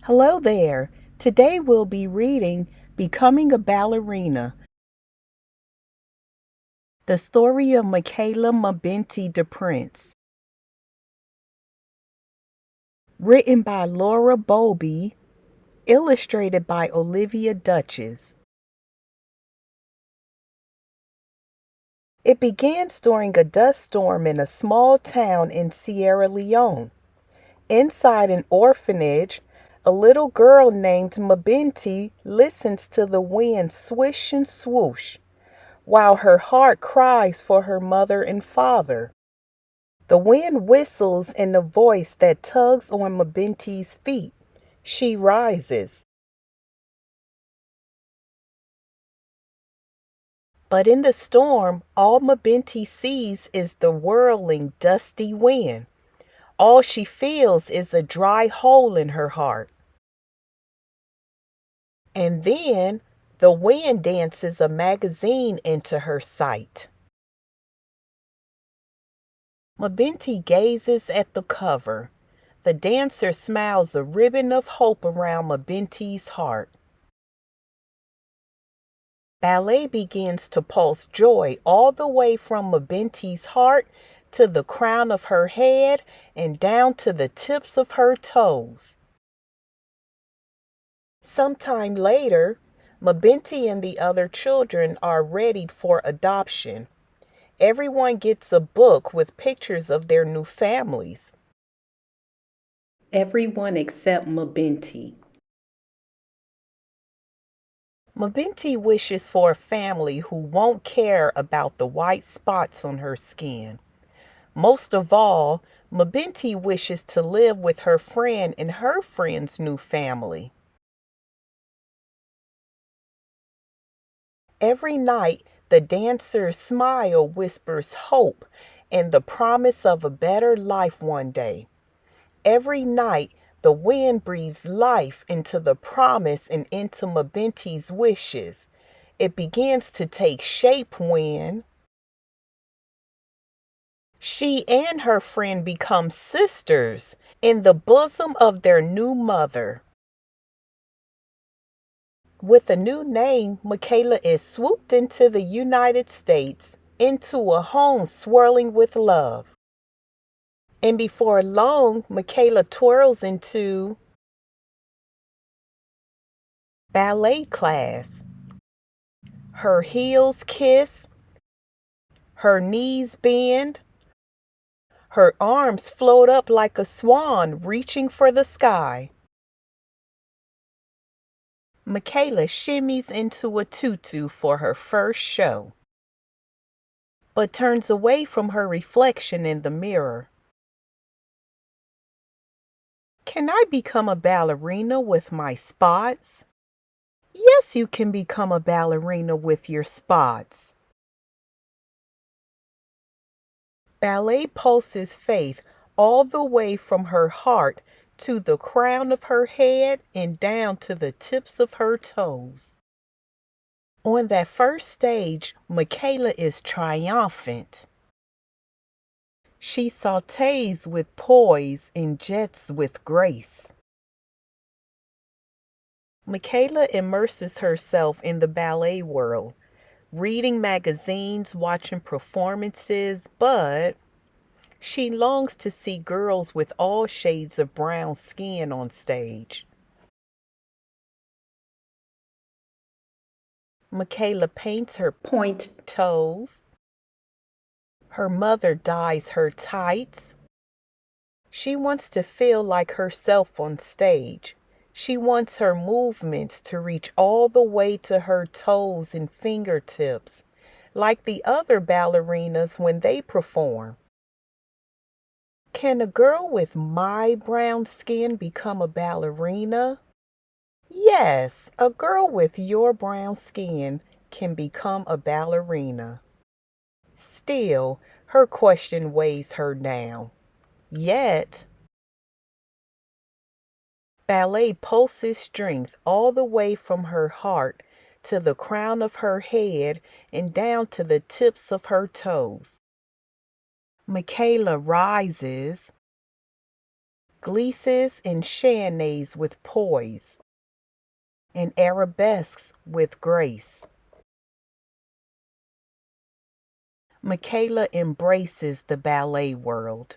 Hello there. Today we'll be reading Becoming a Ballerina, the story of Michaela Mabinty DePrince. Written by Obuobi, illustrated by Olivia Duchess. It begins during a dust storm in a small town in Sierra Leone. Inside an orphanage, a little girl named Mabinty listens to the wind swish and swoosh, while her heart cries for her mother and father. The wind whistles in a voice that tugs on Mabinty's feet. She rises. But in the storm, all Mabinty sees is the whirling, dusty wind. All she feels is a dry hole in her heart. And then the wind dances a magazine into her sight. Mabinty gazes at the cover. The dancer smiles a ribbon of hope around Mabinty's heart. Ballet begins to pulse joy all the way from Mabinty's heart to the crown of her head and down to the tips of her toes. Sometime later, Mabinty and the other children are ready for adoption. Everyone gets a book with pictures of their new families. Everyone except Mabinty. Mabinty wishes for a family who won't care about the white spots on her skin. Most of all, Mabinty wishes to live with her friend and her friend's new family. Every night, the dancer's smile whispers hope and the promise of a better life one day. Every night, the wind breathes life into the promise and into Mabinty's wishes. It begins to take shape when she and her friend become sisters in the bosom of their new mother. With a new name, Michaela is swooped into the United States, into a home swirling with love. And before long, Michaela twirls into ballet class. Her heels kiss, her knees bend, her arms float up like a swan reaching for the sky. Michaela shimmies into a tutu for her first show, but turns away from her reflection in the mirror. Can I become a ballerina with my spots? Yes, you can become a ballerina with your spots. Ballet pulses faith all the way from her heart to the crown of her head and down to the tips of her toes. On that first stage, Michaela is triumphant. She sautés with poise and jets with grace. Michaela immerses herself in the ballet world, reading magazines, watching performances, but she longs to see girls with all shades of brown skin on stage. Michaela paints her pointed toes. Her mother dyes her tights. She wants to feel like herself on stage. She wants her movements to reach all the way to her toes and fingertips, like the other ballerinas when they perform. Can a girl with my brown skin become a ballerina? Yes, a girl with your brown skin can become a ballerina. Still, her question weighs her down. Yet, ballet pulses strength all the way from her heart to the crown of her head and down to the tips of her toes. Michaela rises. glisses and chaînés with poise, and arabesques with grace. Michaela embraces the ballet world.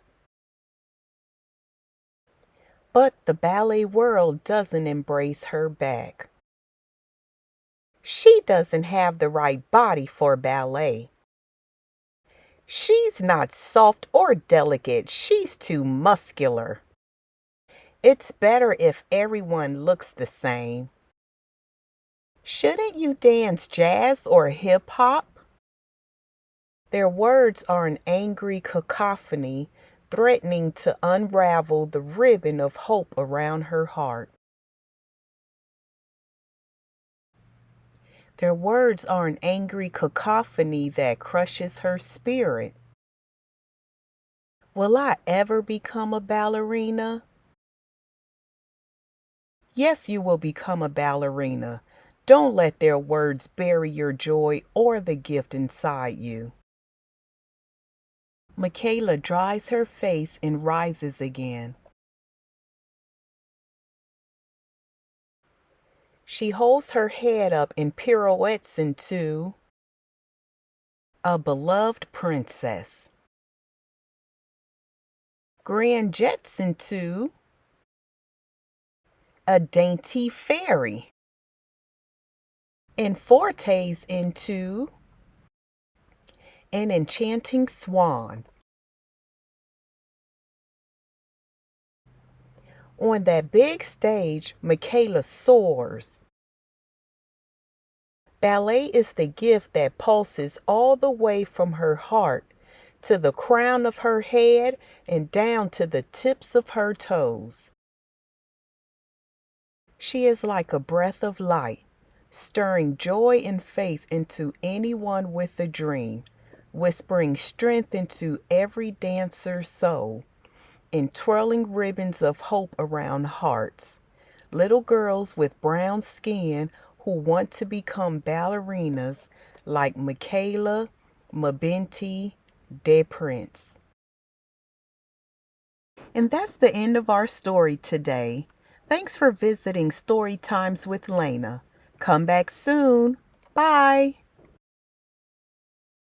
But the ballet world doesn't embrace her back. She doesn't have the right body for ballet. She's not soft or delicate, she's too muscular. It's better if everyone looks the same. Shouldn't you dance jazz or hip hop? Their words are an angry cacophony, threatening to unravel the ribbon of hope around her heart. Their words are an angry cacophony that crushes her spirit. Will I ever become a ballerina? Yes, you will become a ballerina. Don't let their words bury your joy or the gift inside you. Michaela dries her face and rises again. She holds her head up and pirouettes into a beloved princess. Grand jets into a dainty fairy. And fortes into an enchanting swan. On that big stage, Michaela soars. Ballet is the gift that pulses all the way from her heart to the crown of her head and down to the tips of her toes. She is like a breath of light, stirring joy and faith into anyone with a dream, whispering strength into every dancer's soul, and twirling ribbons of hope around hearts. Little girls with brown skin who want to become ballerinas like Michaela Mabinty DePrince. And that's the end of our story today. Thanks for visiting Story Times with Lena. Come back soon. Bye.